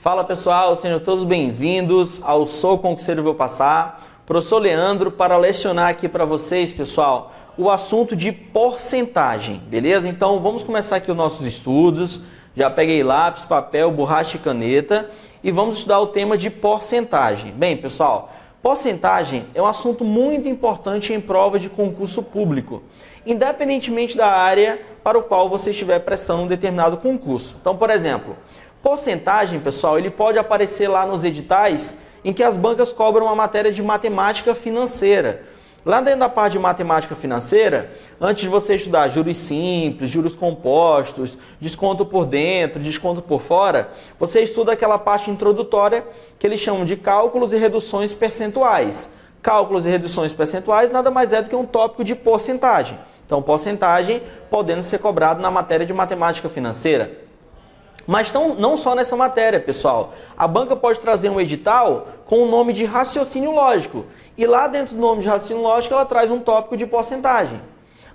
Fala pessoal, sejam todos bem-vindos ao Sou Concurseiro Vou Passar. Professor Leandro para lecionar aqui para vocês, pessoal, o assunto de porcentagem, beleza? Então vamos começar aqui os nossos estudos. Já peguei lápis, papel, borracha e caneta e vamos estudar o tema de porcentagem. Bem, pessoal, porcentagem é um assunto muito importante em prova de concurso público, independentemente da área para o qual você estiver prestando um determinado concurso. Então, por exemplo, porcentagem, pessoal, ele pode aparecer lá nos editais em que as bancas cobram uma matéria de matemática financeira. Lá dentro da parte de matemática financeira, antes de você estudar juros simples, juros compostos, desconto por dentro, desconto por fora, você estuda aquela parte introdutória que eles chamam de cálculos e reduções percentuais. Cálculos e reduções percentuais nada mais é do que um tópico de porcentagem. Então, porcentagem podendo ser cobrado na matéria de matemática financeira. Mas não só nessa matéria, pessoal. A banca pode trazer um edital com o nome de raciocínio lógico. E lá dentro do nome de raciocínio lógico, ela traz um tópico de porcentagem.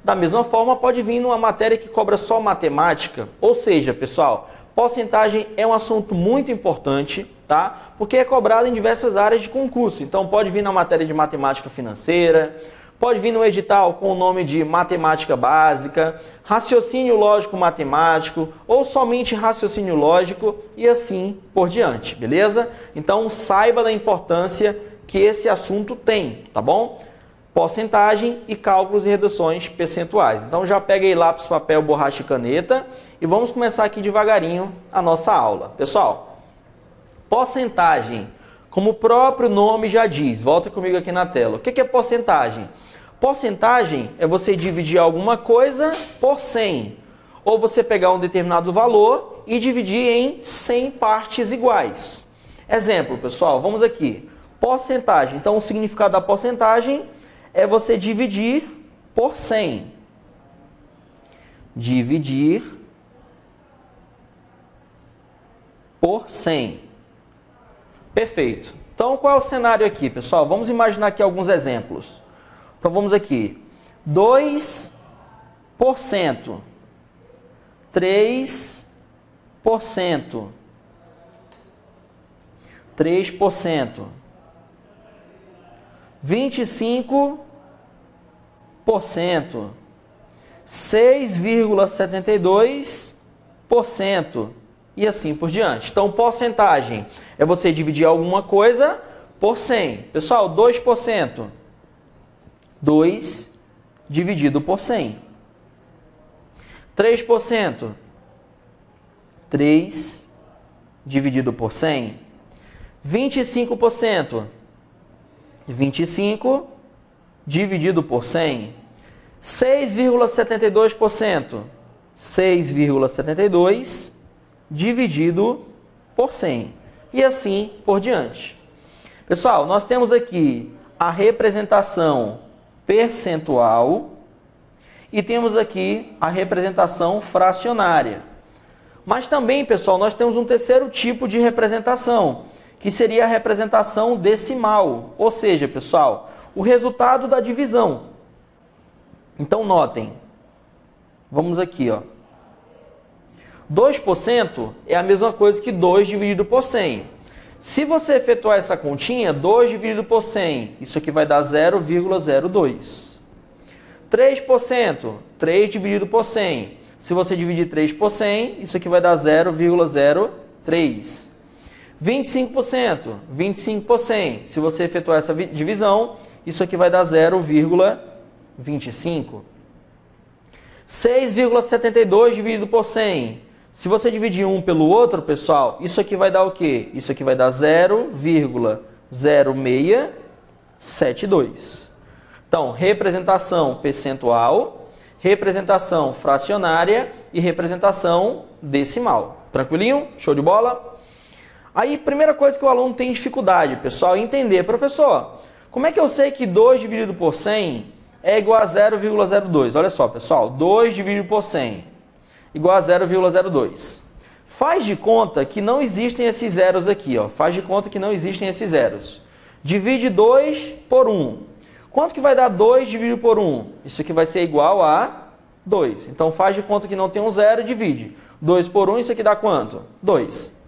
Da mesma forma, pode vir numa matéria que cobra só matemática. Ou seja, pessoal, porcentagem é um assunto muito importante, tá? Porque é cobrado em diversas áreas de concurso. Então, pode vir na matéria de matemática financeira, pode vir no edital com o nome de matemática básica, raciocínio lógico matemático, ou somente raciocínio lógico e assim por diante, beleza? Então saiba da importância que esse assunto tem, tá bom? Porcentagem e cálculos e reduções percentuais. Então já pega aí lápis, papel, borracha e caneta e vamos começar aqui devagarinho a nossa aula. Pessoal, porcentagem, como o próprio nome já diz, volta comigo aqui na tela. O que é porcentagem? Porcentagem é você dividir alguma coisa por 100. Ou você pegar um determinado valor e dividir em 100 partes iguais. Exemplo, pessoal, vamos aqui. Porcentagem. Então, o significado da porcentagem é você dividir por 100. Dividir por 100. Perfeito. Então, qual é o cenário aqui, pessoal? Vamos imaginar aqui alguns exemplos. Então, vamos aqui. 2%, 3%, 3%, 25%, 6,72% e assim por diante. Então, porcentagem é você dividir alguma coisa por 100. Pessoal, 2%. 2 dividido por 100. 3%. 3 dividido por 100. 25%. 25 dividido por 100. 6,72%. 6,72 dividido por 100. E assim por diante. Pessoal, nós temos aqui a representação percentual e temos aqui a representação fracionária. Mas também, pessoal, nós temos um terceiro tipo de representação, que seria a representação decimal, ou seja, pessoal, o resultado da divisão. Então, notem, vamos aqui, ó. 2% é a mesma coisa que 2 dividido por 100. Se você efetuar essa continha, 2 dividido por 100, isso aqui vai dar 0,02. 3%, 3 dividido por 100. Se você dividir 3 por 100, isso aqui vai dar 0,03. 25%, 25 por 100. Se você efetuar essa divisão, isso aqui vai dar 0,25. 6,72 dividido por 100. Se você dividir um pelo outro, pessoal, isso aqui vai dar o quê? Isso aqui vai dar 0,0672. Então, representação percentual, representação fracionária e representação decimal. Tranquilinho? Show de bola? Aí, primeira coisa que o aluno tem dificuldade, pessoal, é entender. Professor, como é que eu sei que 2 dividido por 100 é igual a 0,02? Olha só, pessoal, 2 dividido por 100 igual a 0,02. Faz de conta que não existem esses zeros aqui, ó. Faz de conta que não existem esses zeros. Divide 2 por 1. Quanto que vai dar 2 dividido por 1? Isso aqui vai ser igual a 2. Então faz de conta que não tem um zero e divide. 2 por 1, isso aqui dá quanto? 2.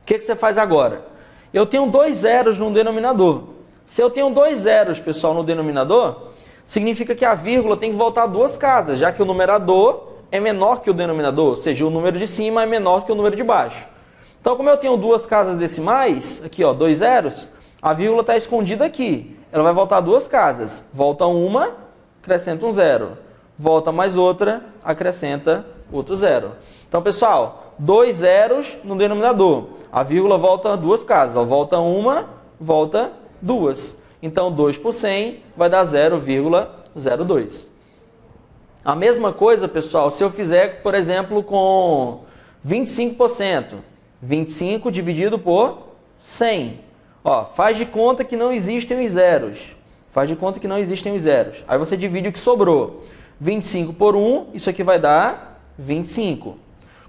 O que você faz agora? Eu tenho 2 zeros no denominador. Se eu tenho 2 zeros, pessoal, no denominador, significa que a vírgula tem que voltar 2 casas, já que o numerador é menor que o denominador, ou seja, o número de cima é menor que o número de baixo. Então, como eu tenho 2 casas decimais, aqui ó, 2 zeros, a vírgula está escondida aqui. Ela vai voltar 2 casas. Volta uma, acrescenta um zero. Volta mais outra, acrescenta outro zero. Então, pessoal, 2 zeros no denominador. A vírgula volta 2 casas. Ó, volta uma, volta 2. Então, 2 por 100 vai dar 0,02. A mesma coisa, pessoal, se eu fizer, por exemplo, com 25%. 25 dividido por 100. Ó, faz de conta que não existem os zeros. Faz de conta que não existem os zeros. Aí você divide o que sobrou. 25 por 1, isso aqui vai dar 25.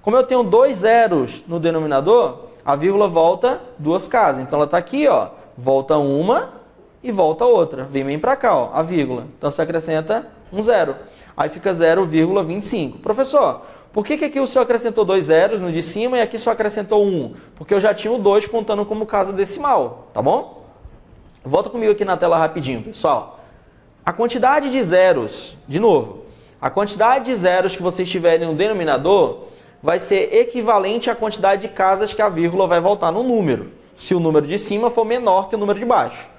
Como eu tenho 2 zeros no denominador, a vírgula volta 2 casas. Então ela está aqui, ó, volta uma e volta outra. Vem para cá, ó, a vírgula. Então você acrescenta um zero. Aí fica 0,25. Professor, por que aqui o senhor acrescentou 2 zeros no de cima e aqui só acrescentou 1? Porque eu já tinha o 2 contando como casa decimal, tá bom? Volta comigo aqui na tela rapidinho, pessoal. A quantidade de zeros, de novo, a quantidade de zeros que vocês tiverem no denominador vai ser equivalente à quantidade de casas que a vírgula vai voltar no número, se o número de cima for menor que o número de baixo.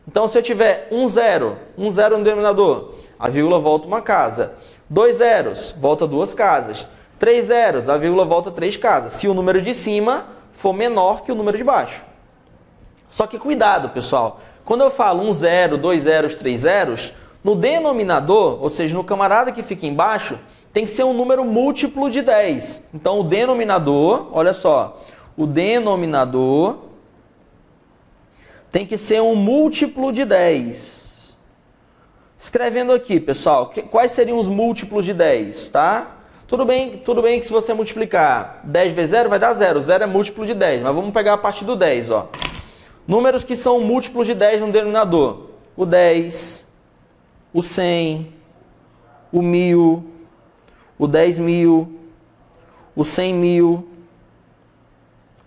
Então, se eu tiver um zero no denominador, a vírgula volta uma casa. 2 zeros, volta 2 casas. 3 zeros, a vírgula volta 3 casas, se o número de cima for menor que o número de baixo. Só que cuidado, pessoal. Quando eu falo 1 zero, 2 zeros, 3 zeros, no denominador, ou seja, no camarada que fica embaixo, tem que ser um número múltiplo de 10. Então, o denominador, olha só, o denominador tem que ser um múltiplo de 10. Escrevendo aqui, pessoal, quais seriam os múltiplos de 10, tá? Tudo bem que se você multiplicar 10 vezes 0 vai dar 0. 0 é múltiplo de 10, mas vamos pegar a partir do 10, ó. Números que são múltiplos de 10 no denominador. O 10, o 100, o 1000, o 10.000, o 100.000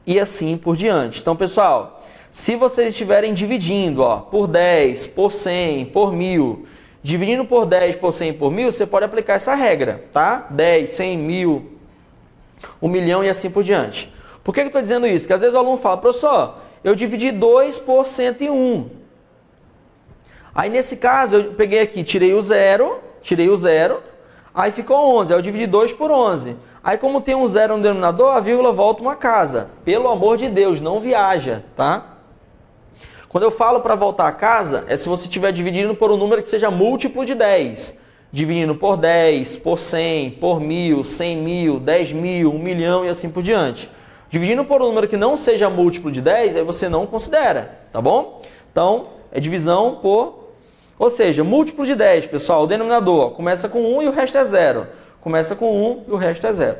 e assim por diante. Então, pessoal, se vocês estiverem dividindo, ó, por 10, por 100, por 1000, dividindo por 10, por 100, por 1000, você pode aplicar essa regra, tá? 10, 100, 1000, 1 milhão e assim por diante. Por que eu estou dizendo isso? Porque às vezes o aluno fala, professor, eu dividi 2 por 101. Aí nesse caso eu peguei aqui, tirei o zero, aí ficou 11, aí eu dividi 2 por 11. Aí como tem um zero no denominador, a vírgula volta uma casa. Pelo amor de Deus, não viaja, tá? Quando eu falo para voltar a casa, é se você estiver dividindo por um número que seja múltiplo de 10. Dividindo por 10, por 100, por 1000, 100.000, 10.000, 1 milhão e assim por diante. Dividindo por um número que não seja múltiplo de 10, aí você não considera, tá bom? Então, é divisão por... Ou seja, múltiplo de 10, pessoal, o denominador ó, começa com 1 e o resto é 0. Começa com 1 e o resto é 0.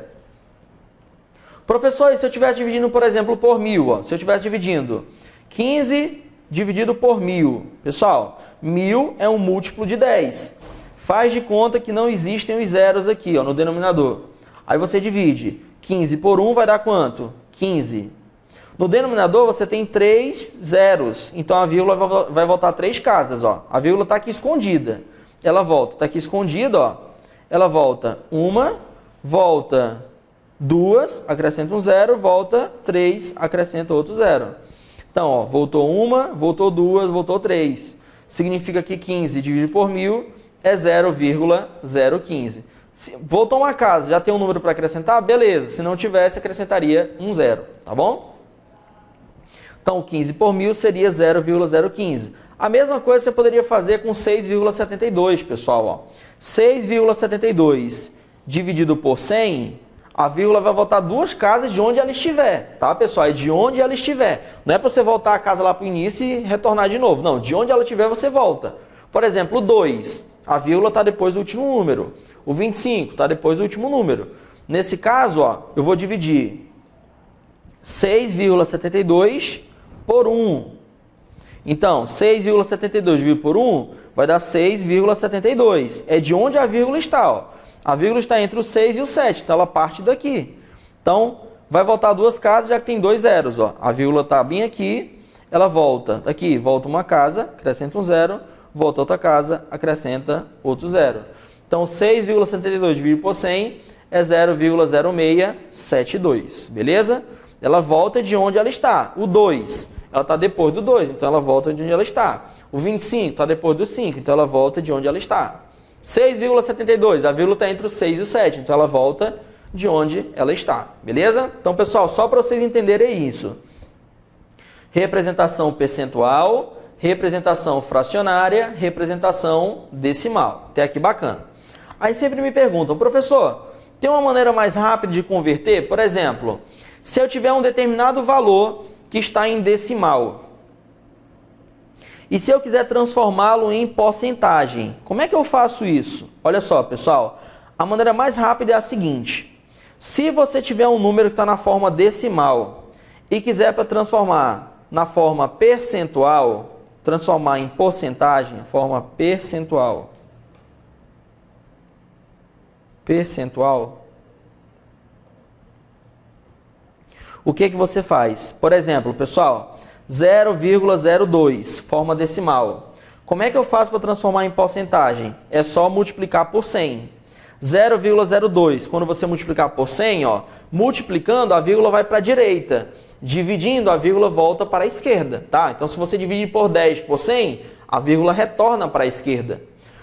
Professor, e se eu estivesse dividindo, por exemplo, por 1000? Ó, se eu estivesse dividindo 15 dividido por 1000. Pessoal, 1000 é um múltiplo de 10. Faz de conta que não existem os zeros aqui ó, no denominador. Aí você divide 15 por 1 vai dar quanto? 15. No denominador você tem 3 zeros. Então a vírgula vai voltar 3 casas. Ó. A vírgula está aqui escondida. Ela volta. Está aqui escondida. Ó. Ela volta 1, volta 2, acrescenta um 0, volta 3, acrescenta outro 0. Então, ó, voltou 1, voltou 2, voltou 3. Significa que 15 dividido por 1000 é 0,015. Voltou uma casa, já tem um número para acrescentar? Beleza. Se não tivesse, acrescentaria um 0, tá bom? Então, 15 por 1000 seria 0,015. A mesma coisa você poderia fazer com 6,72, pessoal. Ó. 6,72 dividido por 100... a vírgula vai voltar 2 casas de onde ela estiver, tá, pessoal? É de onde ela estiver. Não é para você voltar a casa lá para o início e retornar de novo. Não, de onde ela estiver você volta. Por exemplo, o 2, a vírgula está depois do último número. O 25 está depois do último número. Nesse caso, ó, eu vou dividir 6,72 por 1. Então, 6,72 dividido por 1 vai dar 6,72. É de onde a vírgula está, ó. A vírgula está entre o 6 e o 7, então ela parte daqui. Então, vai voltar duas casas, já que tem dois zeros. Ó. A vírgula está bem aqui, ela volta. Aqui, volta uma casa, acrescenta um zero, volta outra casa, acrescenta outro zero. Então, 6,72 dividido por 100 é 0,0672, beleza? Ela volta de onde ela está. O 2, ela está depois do 2, então ela volta de onde ela está. O 25 está depois do 5, então ela volta de onde ela está. 6,72, a vírgula está entre o 6 e o 7, então ela volta de onde ela está, beleza? Então, pessoal, só para vocês entenderem isso. Representação percentual, representação fracionária, representação decimal. Até aqui bacana. Aí sempre me perguntam, professor, tem uma maneira mais rápida de converter? Por exemplo, se eu tiver um determinado valor que está em decimal, e se eu quiser transformá-lo em porcentagem, como é que eu faço isso? Olha só, pessoal, a maneira mais rápida é a seguinte. Se você tiver um número que está na forma decimal e quiser para transformar na forma percentual, transformar em porcentagem, forma percentual, o que você faz? Por exemplo, pessoal, 0,02, forma decimal. Como é que eu faço para transformar em porcentagem? É só multiplicar por 100. 0,02, quando você multiplicar por 100, ó, multiplicando, a vírgula vai para a direita. Dividindo, a vírgula volta para a esquerda, tá? Então, se você dividir por 10 por 100, a vírgula retorna para a esquerda.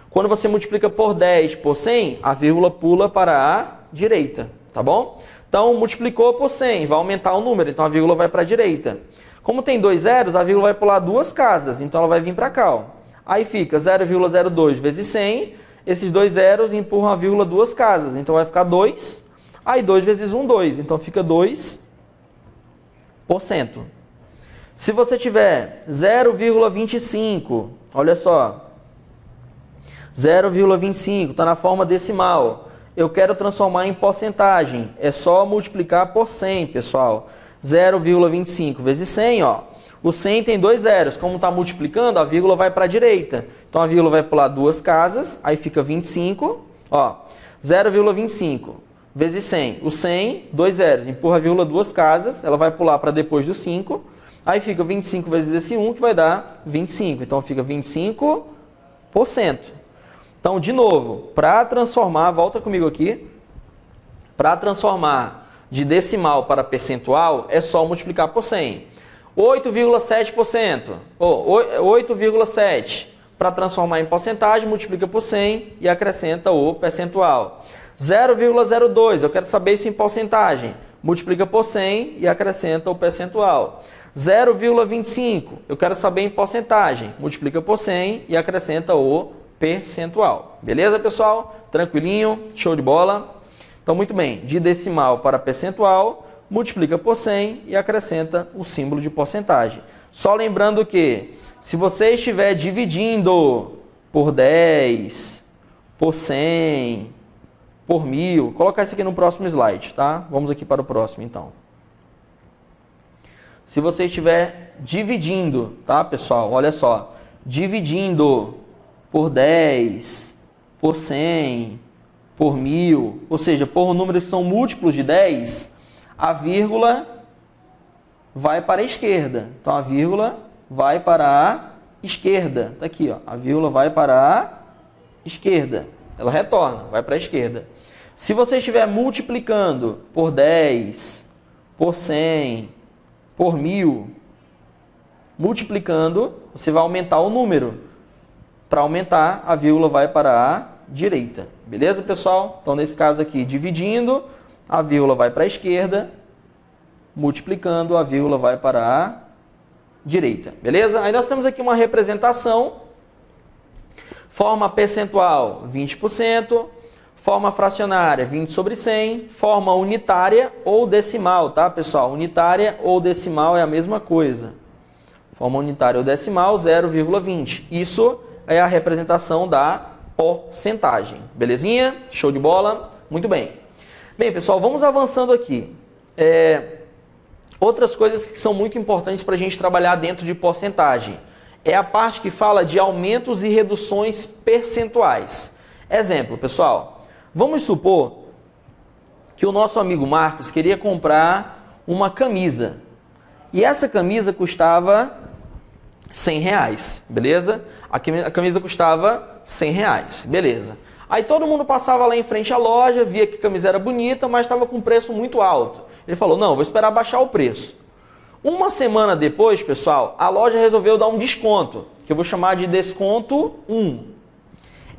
Quando você multiplica por 10 por 100, a vírgula pula para a direita, tá bom? Então, multiplicou por 100, vai aumentar o número, então a vírgula vai para a direita. Como tem dois zeros, a vírgula vai pular duas casas, então ela vai vir para cá, ó. Aí fica 0,02 vezes 100, esses dois zeros empurram a vírgula duas casas, então vai ficar 2, aí 2 vezes 1, 2, então fica 2%. Se você tiver 0,25, olha só, 0,25 está na forma decimal, eu quero transformar em porcentagem, é só multiplicar por 100, pessoal. 0,25 vezes 100, ó. O 100 tem dois zeros, como está multiplicando, a vírgula vai para a direita. Então a vírgula vai pular duas casas, aí fica 25, ó. 0,25 vezes 100. O 100, dois zeros, empurra a vírgula duas casas, ela vai pular para depois do 5, aí fica 25 vezes esse 1, que vai dar 25. Então fica 25%. Então, de novo, para transformar, volta comigo aqui, para transformar de decimal para percentual, é só multiplicar por 100. 8,7%, 8,7%, para transformar em porcentagem, multiplica por 100 e acrescenta o percentual. 0,02, eu quero saber isso em porcentagem, multiplica por 100 e acrescenta o percentual. 0,25, eu quero saber em porcentagem, multiplica por 100 e acrescenta o percentual. Beleza, pessoal? Tranquilinho? Show de bola? Então, muito bem. De decimal para percentual, multiplica por 100 e acrescenta o símbolo de porcentagem. Só lembrando que, se você estiver dividindo por 10, por 100, por 1000, vou colocar isso aqui no próximo slide, tá? Vamos aqui para o próximo, então. Se você estiver dividindo, tá, pessoal? Olha só. Dividindo por 10, por 100, por 1000, ou seja, por números que são múltiplos de 10, a vírgula vai para a esquerda. Então, a vírgula vai para a esquerda. Está aqui, ó. A vírgula vai para a esquerda. Ela retorna, vai para a esquerda. Se você estiver multiplicando por 10, por 100, por 1000, multiplicando, você vai aumentar o número. Para aumentar, a vírgula vai para a direita. Beleza, pessoal? Então, nesse caso aqui, dividindo, a vírgula vai para a esquerda, multiplicando, a vírgula vai para a direita. Beleza? Aí nós temos aqui uma representação. Forma percentual, 20%. Forma fracionária, 20 sobre 100. Forma unitária ou decimal, tá, pessoal? Unitária ou decimal é a mesma coisa. Forma unitária ou decimal, 0,20. Isso é a representação da porcentagem. Belezinha? Show de bola? Muito bem. Bem, pessoal, vamos avançando aqui. Outras coisas que são muito importantes para a gente trabalhar dentro de porcentagem. É a parte que fala de aumentos e reduções percentuais. Exemplo, pessoal. Vamos supor que o nosso amigo Marcos queria comprar uma camisa. E essa camisa custava R$100, beleza? A camisa custava R$100, beleza. Aí todo mundo passava lá em frente à loja, via que a camisa era bonita, mas estava com preço muito alto. Ele falou, não, vou esperar baixar o preço. Uma semana depois, pessoal, a loja resolveu dar um desconto, que eu vou chamar de desconto 1.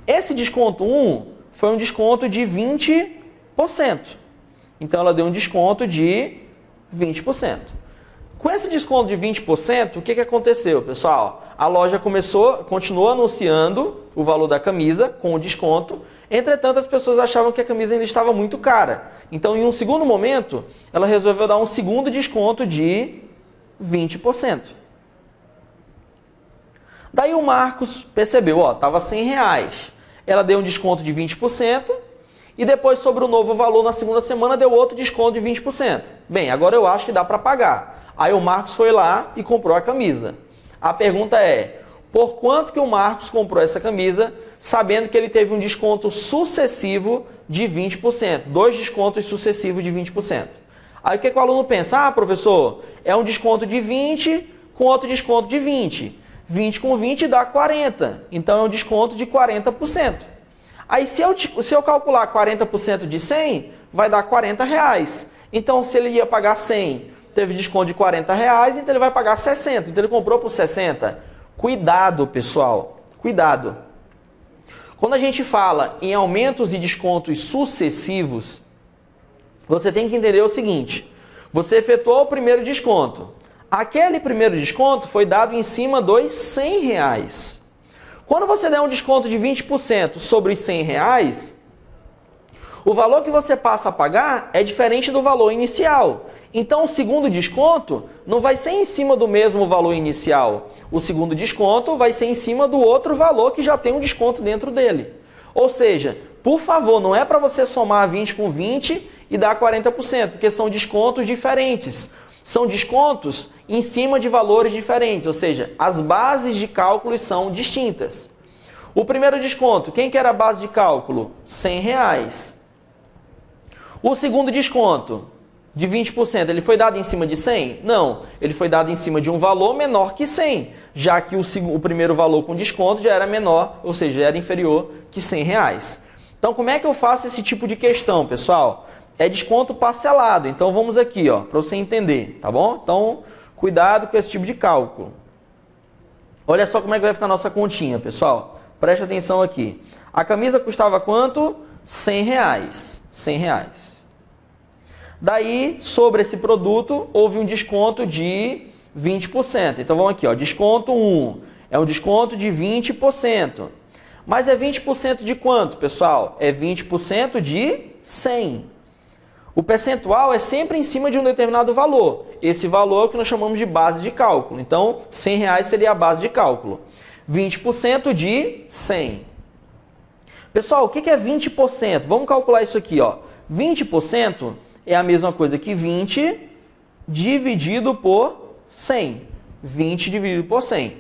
Esse desconto 1 foi um desconto de 20%. Então ela deu um desconto de 20%. Com esse desconto de 20%, o que aconteceu, pessoal? A loja continuou anunciando o valor da camisa com o desconto. Entretanto, as pessoas achavam que a camisa ainda estava muito cara. Então, em um segundo momento, ela resolveu dar um segundo desconto de 20%. Daí o Marcos percebeu, ó, estava R$100. Ela deu um desconto de 20%. E depois, sobre o novo valor, na segunda semana, deu outro desconto de 20%. Bem, agora eu acho que dá para pagar. Aí o Marcos foi lá e comprou a camisa. A pergunta é, por quanto que o Marcos comprou essa camisa, sabendo que ele teve um desconto sucessivo de 20%? 2 descontos sucessivos de 20%. Aí o que o aluno pensa? Ah, professor, é um desconto de 20 com outro desconto de 20. 20 com 20 dá 40. Então é um desconto de 40%. Aí se eu calcular 40% de 100, vai dar R$40. Então se ele ia pagar 100, teve desconto de R$40, então ele vai pagar 60. Então ele comprou por 60. Cuidado, pessoal. Cuidado. Quando a gente fala em aumentos e descontos sucessivos, você tem que entender o seguinte. Você efetuou o primeiro desconto. Aquele primeiro desconto foi dado em cima dos R$100. Quando você der um desconto de 20% sobre os R$100, o valor que você passa a pagar é diferente do valor inicial. Então, o segundo desconto não vai ser em cima do mesmo valor inicial. O segundo desconto vai ser em cima do outro valor que já tem um desconto dentro dele. Ou seja, por favor, não é para você somar 20 com 20 e dar 40%, porque são descontos diferentes. São descontos em cima de valores diferentes, ou seja, as bases de cálculo são distintas. O primeiro desconto, quem que era a base de cálculo? R$100. O segundo desconto, de 20%, ele foi dado em cima de 100? Não, ele foi dado em cima de um valor menor que 100, já que o primeiro valor com desconto já era menor, ou seja, era inferior que R$100. Então, como é que eu faço esse tipo de questão, pessoal? É desconto parcelado. Então, vamos aqui, ó, para você entender, tá bom? Então, cuidado com esse tipo de cálculo. Olha só como é que vai ficar a nossa continha, pessoal. Preste atenção aqui. A camisa custava quanto? R$100. R$100. Daí, sobre esse produto, houve um desconto de 20%. Então, vamos aqui, ó, desconto 1. É um desconto de 20%. Mas é 20% de quanto, pessoal? É 20% de 100. O percentual é sempre em cima de um determinado valor. Esse valor é o que nós chamamos de base de cálculo. Então, R$100 seria a base de cálculo. 20% de 100. Pessoal, o que é 20%? Vamos calcular isso aqui, ó. 20% é a mesma coisa que 20 dividido por 100. 20 dividido por 100.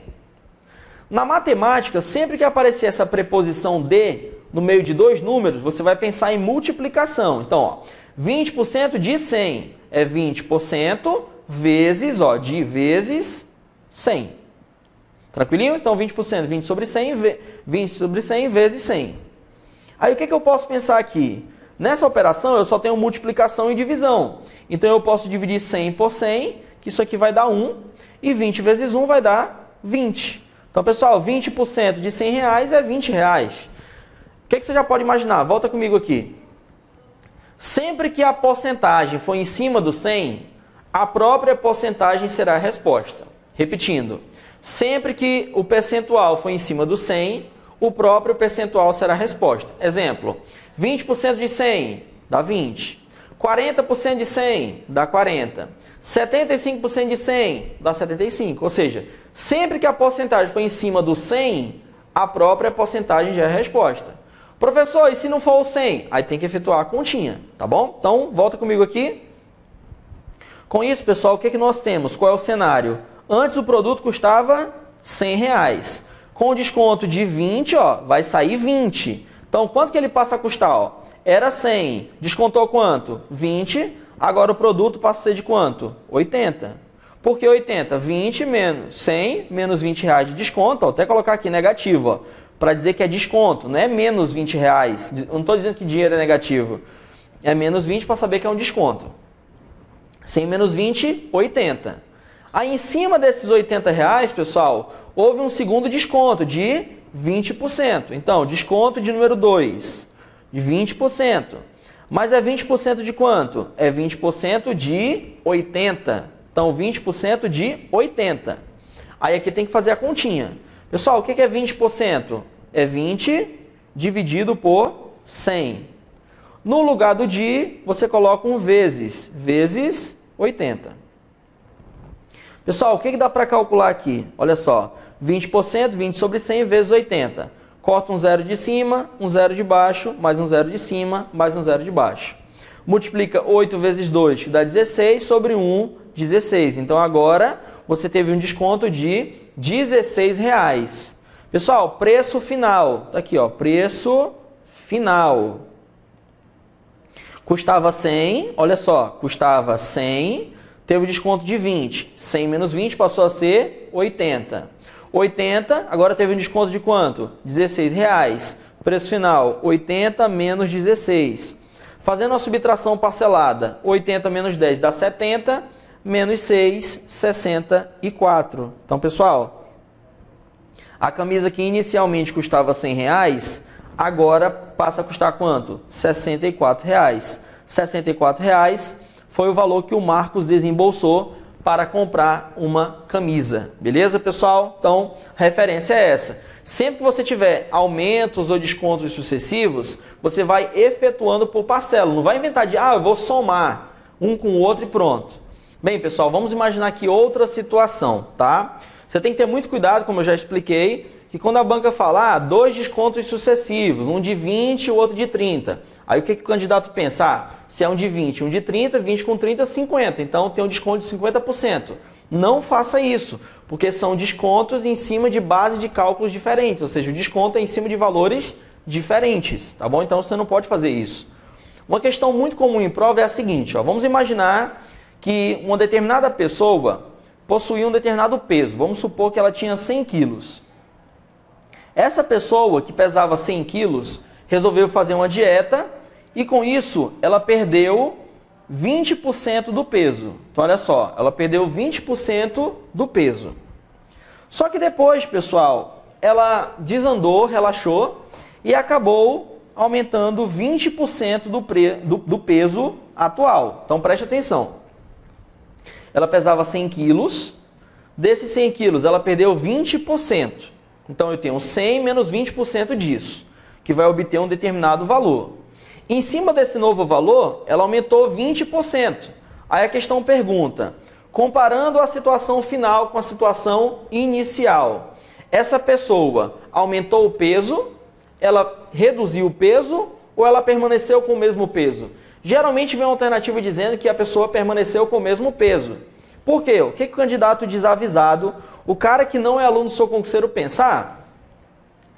Na matemática, sempre que aparecer essa preposição de no meio de dois números, você vai pensar em multiplicação. Então, ó, 20% de 100 é 20% vezes, ó, de vezes 100. Tranquilinho? Então, 20%, 20 sobre 100, 20 sobre 100 vezes 100. Aí, o que eu posso pensar aqui? Nessa operação, eu só tenho multiplicação e divisão. Então, eu posso dividir 100 por 100, que isso aqui vai dar 1, e 20 vezes 1 vai dar 20. Então, pessoal, 20% de R$100 é R$20. O que você já pode imaginar? Volta comigo aqui. Sempre que a porcentagem for em cima do 100, a própria porcentagem será a resposta. Repetindo, sempre que o percentual for em cima do 100, o próprio percentual será a resposta. Exemplo, 20% de 100 dá 20. 40% de 100 dá 40. 75% de 100 dá 75. Ou seja, sempre que a porcentagem for em cima do 100, a própria porcentagem já é a resposta. Professor, e se não for o 100? Aí tem que efetuar a continha, tá bom? Então, volta comigo aqui. Com isso, pessoal, o que nós temos? Qual é o cenário? Antes o produto custava R$100. Com desconto de 20, ó, vai sair 20. Então, quanto que ele passa a custar? Ó? Era 100. Descontou quanto? 20. Agora o produto passa a ser de quanto? 80. Por que 80? 20 menos 100, menos 20 reais de desconto. Vou até colocar aqui negativo, para dizer que é desconto, não é menos 20 reais. Eu não estou dizendo que dinheiro é negativo. É menos 20 para saber que é um desconto. 100 menos 20, 80. Aí em cima desses 80 reais, pessoal, houve um segundo desconto de 20%. Então, desconto de número 2, de 20%. Mas é 20% de quanto? É 20% de 80. Então, 20% de 80. Aí aqui tem que fazer a continha. Pessoal, o que é 20%? É 20 dividido por 100. No lugar do de, você coloca um vezes 80. Pessoal, o que dá para calcular aqui? Olha só, 20%, 20 sobre 100 vezes 80. Corta um zero de cima, um zero de baixo, mais um zero de cima, mais um zero de baixo. Multiplica 8 vezes 2, que dá 16, sobre 1, 16. Então agora você teve um desconto de 16 reais. Pessoal, preço final. Tá aqui, ó, preço final. Custava 100, olha só, custava 100, teve desconto de 20. 100 menos 20 passou a ser 80. 80, agora teve um desconto de quanto? 16 reais. Preço final, 80 menos 16. Fazendo a subtração parcelada, 80 menos 10 dá 70, menos 6, 64. Então, pessoal, a camisa que inicialmente custava 100 reais, agora passa a custar quanto? 64 reais. 64 reais foi o valor que o Marcos desembolsou para comprar uma camisa. Beleza, pessoal? Então, a referência é essa. Sempre que você tiver aumentos ou descontos sucessivos, você vai efetuando por parcela. Não vai inventar de, eu vou somar um com o outro e pronto. Bem, pessoal, vamos imaginar aqui outra situação, tá? Você tem que ter muito cuidado, como eu já expliquei, que quando a banca fala, dois descontos sucessivos, um de 20 e o outro de 30. Aí o que o candidato pensa? Se é um de 20, um de 30, 20 com 30, 50. Então tem um desconto de 50%. Não faça isso, porque são descontos em cima de base de cálculos diferentes, ou seja, o desconto é em cima de valores diferentes, tá bom? Então você não pode fazer isso. Uma questão muito comum em prova é a seguinte, vamos imaginar que uma determinada pessoa possuía um determinado peso. Vamos supor que ela tinha 100 quilos. Essa pessoa que pesava 100 quilos resolveu fazer uma dieta e com isso ela perdeu 20% do peso. Então olha só, ela perdeu 20% do peso. Só que depois, pessoal, ela desandou, relaxou e acabou aumentando 20% do peso atual. Então preste atenção. Ela pesava 100 quilos, desses 100 quilos ela perdeu 20%. Então eu tenho 100 menos 20% disso, que vai obter um determinado valor. Em cima desse novo valor, ela aumentou 20%. Aí a questão pergunta, comparando a situação final com a situação inicial, essa pessoa aumentou o peso, ela reduziu o peso ou ela permaneceu com o mesmo peso? Geralmente vem uma alternativa dizendo que a pessoa permaneceu com o mesmo peso. Por quê? O que o candidato desavisado, o cara que não é aluno do Sou Concurseiro pensa?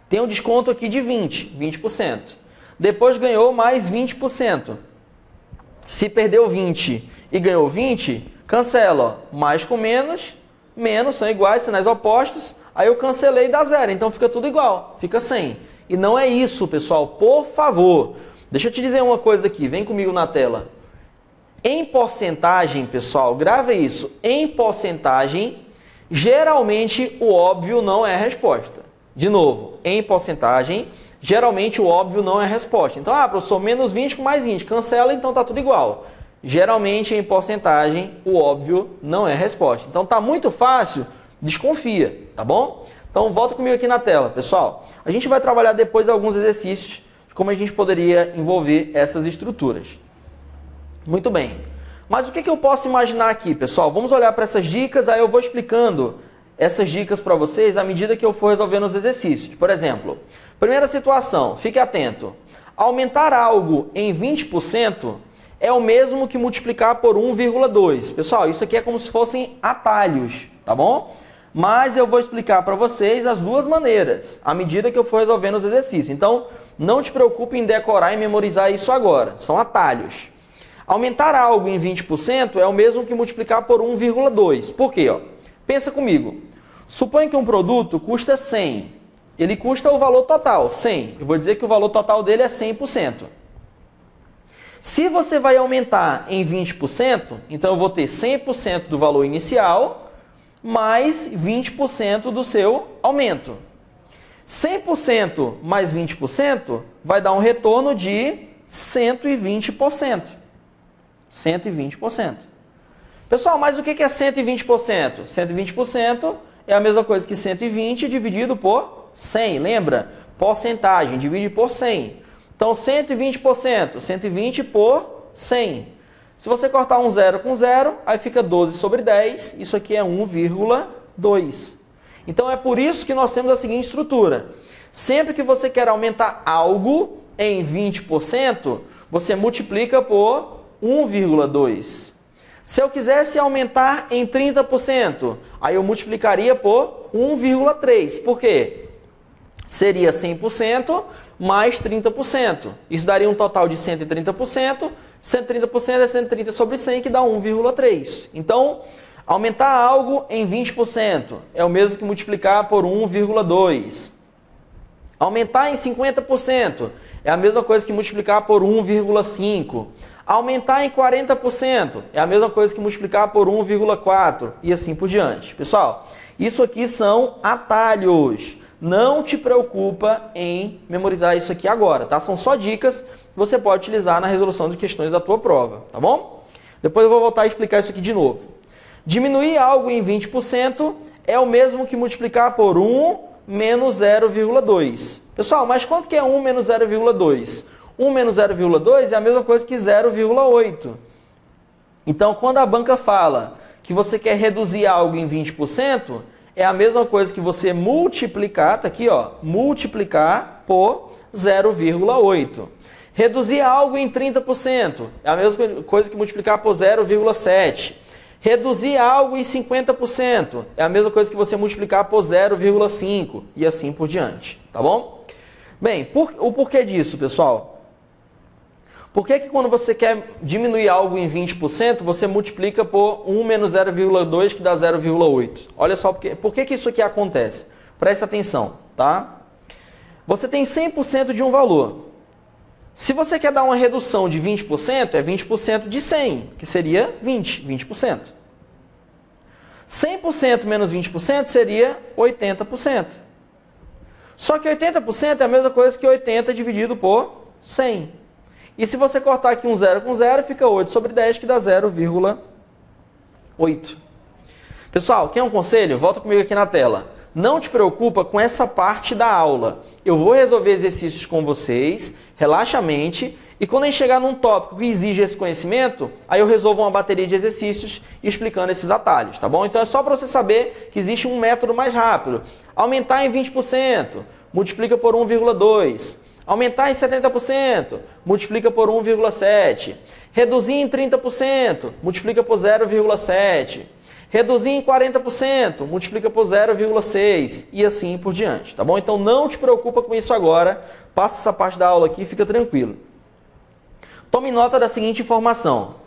Tem um desconto aqui de 20%. Depois ganhou mais 20%. Se perdeu 20 e ganhou 20, cancela. Mais com menos, menos são iguais, sinais opostos. Aí eu cancelei e dá zero. Então fica tudo igual, fica 100. E não é isso, pessoal. Por favor, deixa eu te dizer uma coisa aqui. Vem comigo na tela. Em porcentagem, pessoal, grava isso. Em porcentagem, geralmente o óbvio não é a resposta. De novo, em porcentagem, geralmente o óbvio não é a resposta. Então, professor, menos 20 com mais 20, cancela, então tá tudo igual. Geralmente, em porcentagem, o óbvio não é a resposta. Então, tá muito fácil, desconfia, tá bom? Então, volta comigo aqui na tela, pessoal. A gente vai trabalhar depois alguns exercícios de como a gente poderia envolver essas estruturas. Muito bem. Mas o que eu posso imaginar aqui, pessoal? Vamos olhar para essas dicas, aí eu vou explicando essas dicas para vocês à medida que eu for resolvendo os exercícios. Por exemplo, primeira situação, fique atento. Aumentar algo em 20% é o mesmo que multiplicar por 1,2. Pessoal, isso aqui é como se fossem atalhos, tá bom? Mas eu vou explicar para vocês as duas maneiras, à medida que eu for resolvendo os exercícios. Então, não te preocupe em decorar e memorizar isso agora, são atalhos. Aumentar algo em 20% é o mesmo que multiplicar por 1,2. Por quê? Ó? Pensa comigo. Suponha que um produto custa 100. Ele custa o valor total, 100. Eu vou dizer que o valor total dele é 100%. Se você vai aumentar em 20%, então eu vou ter 100% do valor inicial mais 20% do seu aumento. 100% mais 20% vai dar um retorno de 120%. 120%. Pessoal, mas o que é 120%? 120% é a mesma coisa que 120 dividido por 100. Lembra? Porcentagem, divide por 100. Então, 120%, 120 por 100. Se você cortar um zero com zero, aí fica 12 sobre 10. Isso aqui é 1,2. Então, é por isso que nós temos a seguinte estrutura. Sempre que você quer aumentar algo em 20%, você multiplica por 1,2. Se eu quisesse aumentar em 30%, aí eu multiplicaria por 1,3. Por quê? Seria 100% mais 30%. Isso daria um total de 130%. 130% é 130 sobre 100, que dá 1,3. Então, aumentar algo em 20% é o mesmo que multiplicar por 1,2. Aumentar em 50% é a mesma coisa que multiplicar por 1,5. Aumentar em 40% é a mesma coisa que multiplicar por 1,4 e assim por diante. Pessoal, isso aqui são atalhos. Não te preocupa em memorizar isso aqui agora, tá? São só dicas que você pode utilizar na resolução de questões da tua prova, tá bom? Depois eu vou voltar a explicar isso aqui de novo. Diminuir algo em 20% é o mesmo que multiplicar por 1 menos 0,2. Pessoal, mas quanto que é 1 menos 0,2? 1 menos 0,2 é a mesma coisa que 0,8. Então, quando a banca fala que você quer reduzir algo em 20%, é a mesma coisa que você multiplicar, tá aqui, ó, multiplicar por 0,8. Reduzir algo em 30% é a mesma coisa que multiplicar por 0,7. Reduzir algo em 50% é a mesma coisa que você multiplicar por 0,5 e assim por diante, tá bom? Bem, o porquê disso, pessoal? Por que quando você quer diminuir algo em 20%, você multiplica por 1 menos 0,2, que dá 0,8? Olha só, por que isso aqui acontece? Presta atenção, tá? Você tem 100% de um valor. Se você quer dar uma redução de 20%, é 20% de 100, que seria 20%. 100% menos 20% seria 80%. Só que 80% é a mesma coisa que 80 dividido por 100. E se você cortar aqui um zero com zero, fica 8 sobre 10, que dá 0,8. Pessoal, quer um conselho? Volta comigo aqui na tela. Não te preocupa com essa parte da aula. Eu vou resolver exercícios com vocês, relaxa a mente, e quando a gente chegar num tópico que exige esse conhecimento, aí eu resolvo uma bateria de exercícios explicando esses atalhos, tá bom? Então é só para você saber que existe um método mais rápido. Aumentar em 20%, multiplica por 1,2. Aumentar em 70%, multiplica por 1,7. Reduzir em 30%, multiplica por 0,7. Reduzir em 40%, multiplica por 0,6 e assim por diante, tá bom? Então não te preocupa com isso agora, passa essa parte da aula aqui e fica tranquilo. Tome nota da seguinte informação.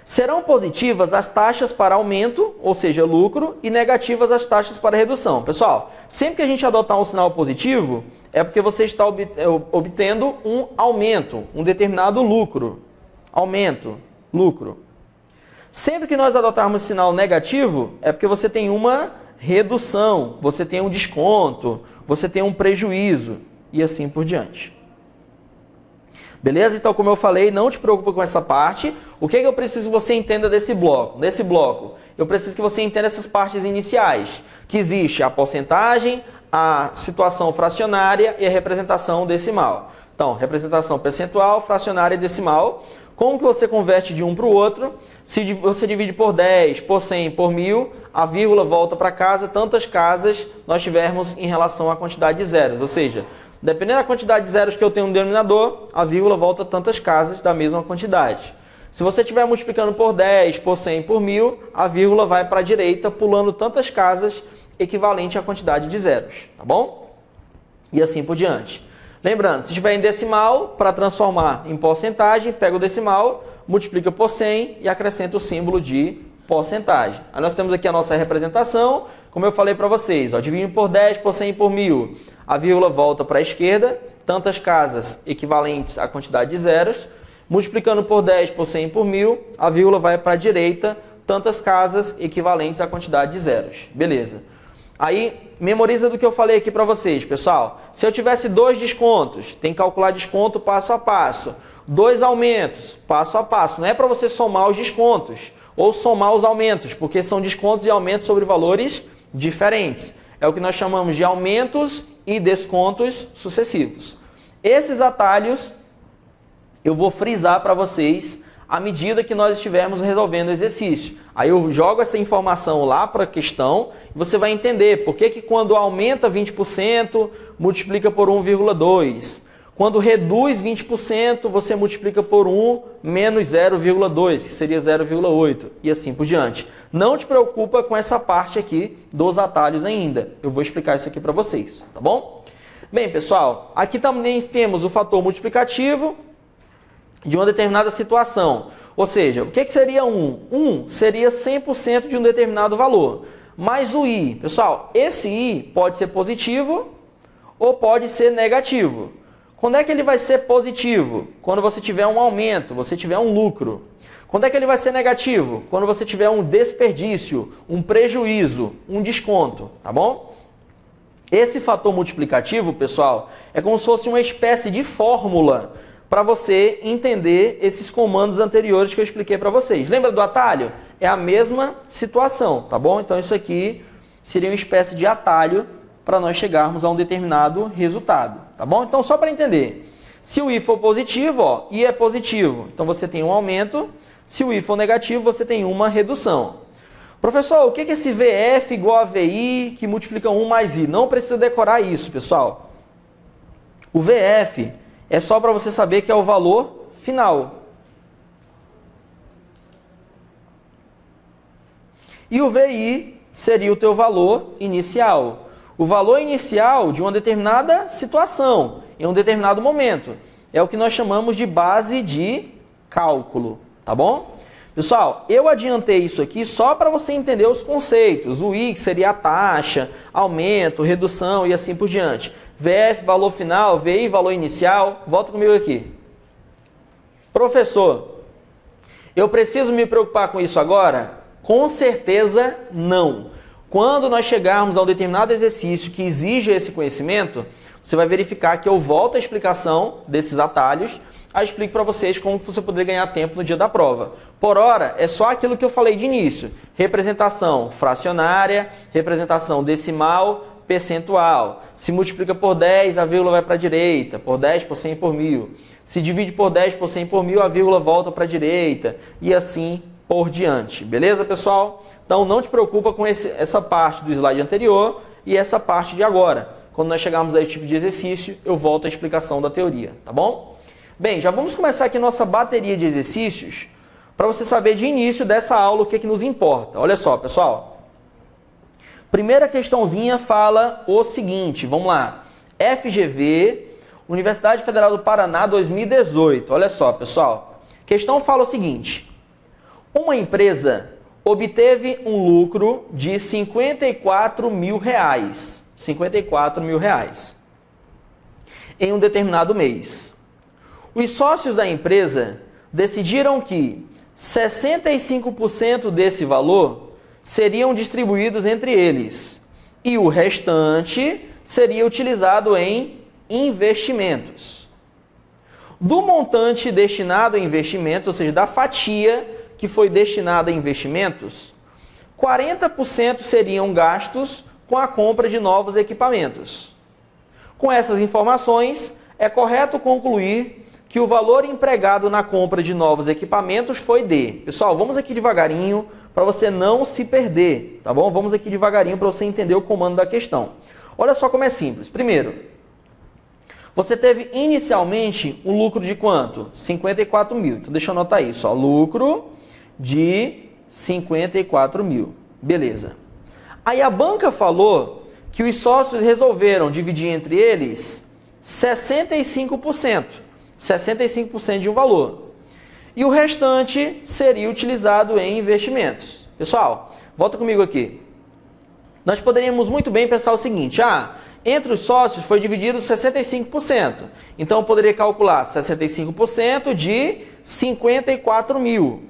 Serão positivas as taxas para aumento, ou seja, lucro, e negativas as taxas para redução. Pessoal, sempre que a gente adotar um sinal positivo, é porque você está obtendo um aumento, um determinado lucro. Aumento, lucro. Sempre que nós adotarmos sinal negativo, é porque você tem uma redução, você tem um desconto, você tem um prejuízo e assim por diante. Beleza? Então, como eu falei, não te preocupa com essa parte. O que eu preciso que você entenda desse bloco? Desse bloco, eu preciso que você entenda essas partes iniciais, que existe a porcentagem, a situação fracionária e a representação decimal. Então, representação percentual, fracionária e decimal. Como que você converte de um para o outro? Se você divide por 10, por 100, por 1000, a vírgula volta para casa, tantas casas nós tivermos em relação à quantidade de zeros. Ou seja, dependendo da quantidade de zeros que eu tenho no denominador, a vírgula volta tantas casas da mesma quantidade. Se você estiver multiplicando por 10, por 100, por 1000, a vírgula vai para a direita, pulando tantas casas equivalente à quantidade de zeros, tá bom? E assim por diante. Lembrando, se estiver em decimal, para transformar em porcentagem, pega o decimal, multiplica por 100 e acrescenta o símbolo de porcentagem. Aí nós temos aqui a nossa representação, como eu falei para vocês, ó, dividindo por 10, por 100 e por 1000, a vírgula volta para a esquerda, tantas casas equivalentes à quantidade de zeros, multiplicando por 10, por 100 e por 1000, a vírgula vai para a direita, tantas casas equivalentes à quantidade de zeros. Beleza. Aí, memoriza do que eu falei aqui para vocês, pessoal. Se eu tivesse 2 descontos, tem que calcular desconto passo a passo. 2 aumentos, passo a passo. Não é para você somar os descontos ou somar os aumentos, porque são descontos e aumentos sobre valores diferentes. É o que nós chamamos de aumentos e descontos sucessivos. Esses atalhos eu vou frisar para vocês à medida que nós estivermos resolvendo o exercício. Aí eu jogo essa informação lá para a questão e você vai entender por que quando aumenta 20%, multiplica por 1,2. Quando reduz 20%, você multiplica por 1 menos 0,2, que seria 0,8, e assim por diante. Não te preocupa com essa parte aqui dos atalhos ainda. Eu vou explicar isso aqui para vocês, tá bom? Bem, pessoal, aqui também temos o fator multiplicativo de uma determinada situação. Ou seja, o que seria 1? 1 seria 100% de um determinado valor. Mais o i. Pessoal, esse i pode ser positivo ou pode ser negativo. Quando é que ele vai ser positivo? Quando você tiver um aumento, você tiver um lucro. Quando é que ele vai ser negativo? Quando você tiver um desperdício, um prejuízo, um desconto, tá bom? Esse fator multiplicativo, pessoal, é como se fosse uma espécie de fórmula para você entender esses comandos anteriores que eu expliquei para vocês. Lembra do atalho? É a mesma situação, tá bom? Então isso aqui seria uma espécie de atalho para nós chegarmos a um determinado resultado, tá bom? Então só para entender, se o i for positivo, ó, i é positivo, então você tem um aumento, se o i for negativo, você tem uma redução. Professor, o que é esse VF igual a VI que multiplica 1 mais i? Não precisa decorar isso, pessoal. O VF é só para você saber que é o valor final. E o VI seria o teu valor inicial. O valor inicial de uma determinada situação, em um determinado momento. É o que nós chamamos de base de cálculo, tá bom? Pessoal, eu adiantei isso aqui só para você entender os conceitos. O I, que seria a taxa, aumento, redução e assim por diante. VF, valor final, VI, valor inicial. Volta comigo aqui. Professor, eu preciso me preocupar com isso agora? Com certeza não. Quando nós chegarmos a um determinado exercício que exige esse conhecimento, você vai verificar que eu volto à explicação desses atalhos, aí explico para vocês como você poderia ganhar tempo no dia da prova. Por hora, é só aquilo que eu falei de início. Representação fracionária, representação decimal, percentual. Se multiplica por 10, a vírgula vai para a direita, por 10, por 100 e por 1000. Se divide por 10, por 100 e por 1000, a vírgula volta para a direita e assim por diante. Beleza, pessoal? Então não te preocupa com essa parte do slide anterior e essa parte de agora. Quando nós chegarmos a esse tipo de exercício, eu volto à explicação da teoria, tá bom? Bem, já vamos começar aqui nossa bateria de exercícios para você saber de início dessa aula o que nos importa. Olha só, pessoal. Primeira questãozinha fala o seguinte, vamos lá. FGV, Universidade Federal do Paraná 2018. Olha só, pessoal. A questão fala o seguinte. Uma empresa obteve um lucro de R$54 mil. R$54 mil em um determinado mês. Os sócios da empresa decidiram que 65% desse valor seriam distribuídos entre eles e o restante seria utilizado em investimentos. Do montante destinado a investimentos, ou seja, da fatia que foi destinada a investimentos, 40% seriam gastos com a compra de novos equipamentos. Com essas informações, é correto concluir que o valor empregado na compra de novos equipamentos foi de... Pessoal, vamos aqui devagarinho para você não se perder, tá bom? Vamos aqui devagarinho para você entender o comando da questão. Olha só como é simples. Primeiro, você teve inicialmente um lucro de quanto? 54 mil. Então deixa eu anotar isso, ó. Lucro de 54 mil. Beleza. Aí a banca falou que os sócios resolveram dividir entre eles 65%. 65% de um valor. e o restante seria utilizado em investimentos. Pessoal, volta comigo aqui. Nós poderíamos muito bem pensar o seguinte, entre os sócios foi dividido 65%. Então, eu poderia calcular 65% de 54 mil.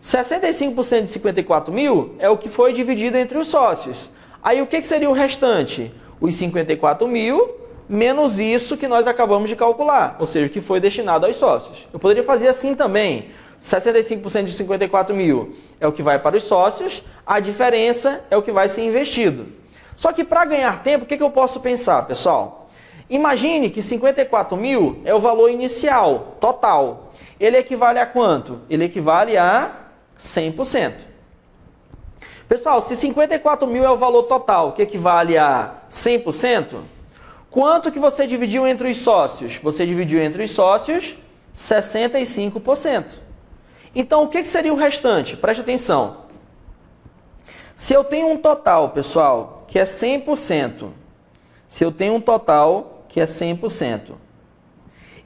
65% de 54 mil é o que foi dividido entre os sócios. Aí, o que seria o restante? Os 54 mil menos isso que nós acabamos de calcular, ou seja, o que foi destinado aos sócios. Eu poderia fazer assim também. 65% de 54 mil é o que vai para os sócios, a diferença é o que vai ser investido. Só que para ganhar tempo, o que eu posso pensar, pessoal? Imagine que 54 mil é o valor inicial, total. Ele equivale a quanto? Ele equivale a 100%. Pessoal, se 54 mil é o valor total, que equivale a 100%, quanto que você dividiu entre os sócios? Você dividiu entre os sócios 65%. Então, o que seria o restante? Preste atenção. Se eu tenho um total, pessoal, que é 100%, se eu tenho um total que é 100%,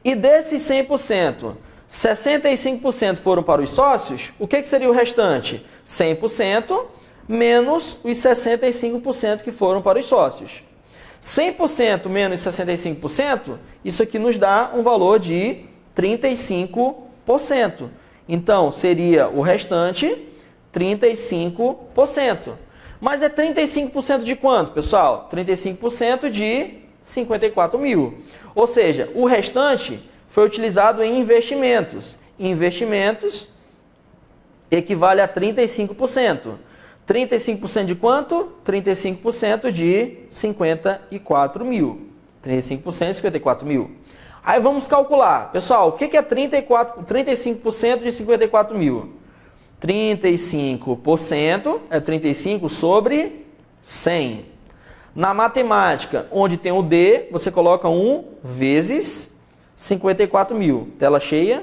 e desses 100%, 65% foram para os sócios, o que seria o restante? 100% menos os 65% que foram para os sócios. 100% menos 65%, isso aqui nos dá um valor de 35%. Então, seria o restante 35%. Mas é 35% de quanto, pessoal? 35% de 54 mil. Ou seja, o restante foi utilizado em investimentos. Investimentos equivale a 35%. 35% de quanto? 35% de 54 mil. 35% de 54 mil. Aí vamos calcular. Pessoal, o que é 35% de 54 mil? 35% é 35 sobre 100. Na matemática, onde tem o D, você coloca 1 vezes 54 mil. Tela cheia.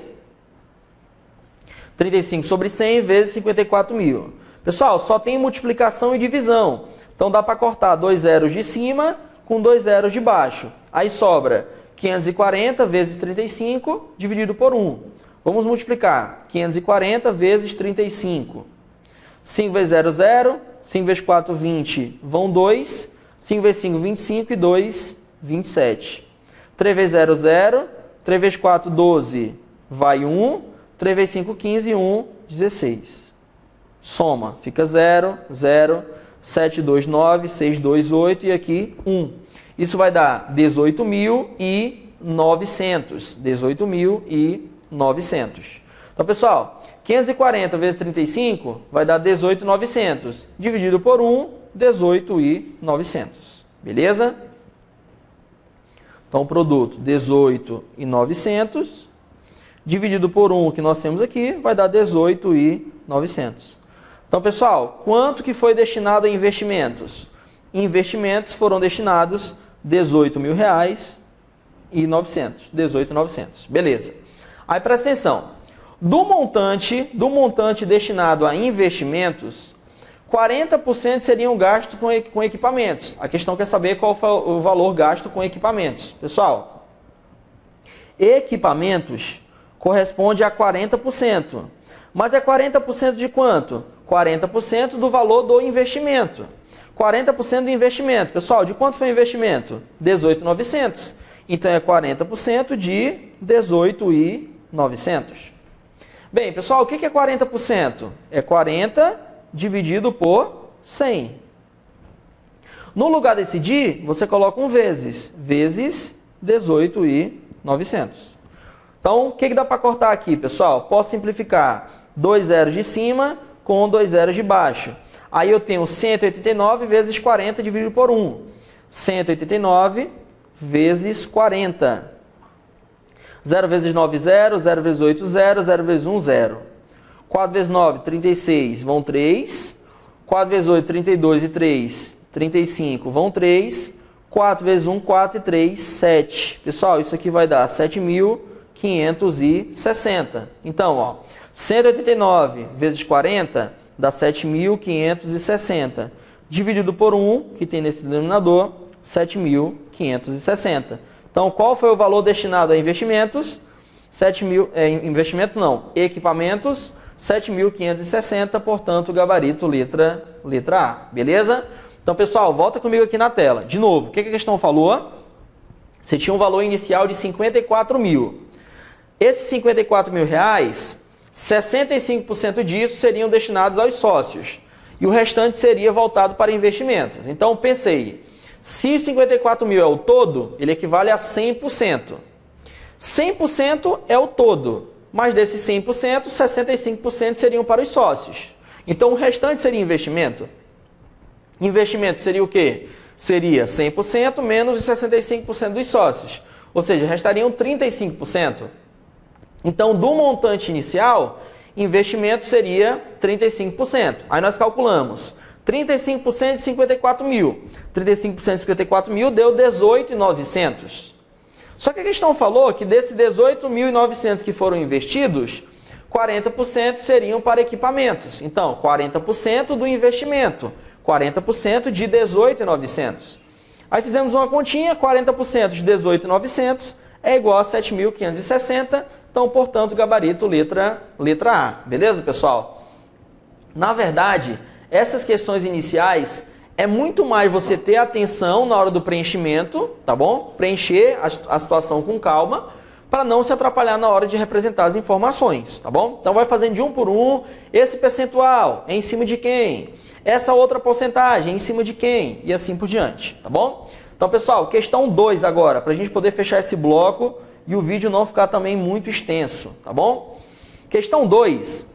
35 sobre 100 vezes 54 mil. Pessoal, só tem multiplicação e divisão. Então dá para cortar 2 zeros de cima com 2 zeros de baixo. Aí sobra 540 vezes 35 dividido por 1. Vamos multiplicar. 540 vezes 35. 5 vezes 0, 0. 5 vezes 4, 20. Vão 2. 5 vezes 5, 25. E 2, 27. 3 vezes 0, 0. 3 vezes 4, 12. Vai 1. 3 vezes 5, 15. 1, 16. Soma. Fica 0, 0. 7, 2, 9. 6, 2, 8. E aqui 1. Isso vai dar 18.900. 18.900. Então, pessoal, 540 vezes 35 vai dar 18.900. Dividido por 1, 18.900. Beleza? Então, o produto 18.900 dividido por 1 que nós temos aqui vai dar 18.900. Então, pessoal, quanto que foi destinado a investimentos? Investimentos foram destinados R$18.900. 18.900. Beleza. Aí presta atenção. Do montante destinado a investimentos, 40% seriam gastos com equipamentos. A questão quer saber qual foi o valor gasto com equipamentos. Pessoal, equipamentos corresponde a 40%. Mas é 40% de quanto? 40% do valor do investimento. 40% do investimento. Pessoal, de quanto foi o investimento? 18.900. Então, é 40% de 18.900. Bem, pessoal, o que é 40%? É 40 dividido por 100. No lugar desse de, você coloca um vezes 18.900. Então, o que dá para cortar aqui, pessoal? Posso simplificar 2 zeros de cima com 2 zeros de baixo. Aí eu tenho 189 vezes 40 dividido por 1. 189 vezes 40. 0 vezes 9, 0. 0 vezes 8, 0. 0 vezes 1, 0. 4 vezes 9, 36. Vão 3. 4 vezes 8, 32 e 3, 35. Vão 3. 4 vezes 1, 4 e 3, 7. Pessoal, isso aqui vai dar 7.560. Então, ó, 189 vezes 40 dá 7.560. Dividido por 1, que tem nesse denominador, 7.560. Então, qual foi o valor destinado a investimentos? investimentos não, equipamentos, 7.560, portanto, gabarito letra A, beleza? Então, pessoal, volta comigo aqui na tela. De novo, o que a questão falou? Você tinha um valor inicial de 54 mil. Esses 54 mil reais, 65% disso seriam destinados aos sócios. E o restante seria voltado para investimentos. Então, pensei, se 54 mil é o todo, ele equivale a 100%. 100% é o todo, mas desses 100%, 65% seriam para os sócios. Então, o restante seria investimento? Investimento seria o quê? Seria 100% menos os 65% dos sócios. Ou seja, restariam 35%. Então, do montante inicial, investimento seria 35%. Aí nós calculamos 35% de 54 mil. 35% de 54 mil deu 18.900. Só que a questão falou que desses 18.900 que foram investidos, 40% seriam para equipamentos. Então, 40% do investimento, 40% de 18.900. Aí fizemos uma continha, 40% de 18.900 é igual a 7.560. Então, portanto, gabarito letra A. Beleza, pessoal? Na verdade, essas questões iniciais é muito mais você ter atenção na hora do preenchimento, tá bom? Preencher a situação com calma, para não se atrapalhar na hora de representar as informações, tá bom? Então, vai fazendo de um por um. Esse percentual é em cima de quem? Essa outra porcentagem é em cima de quem? E assim por diante, tá bom? Então, pessoal, questão 2 agora, para a gente poder fechar esse bloco e o vídeo não ficar também muito extenso, tá bom? Questão 2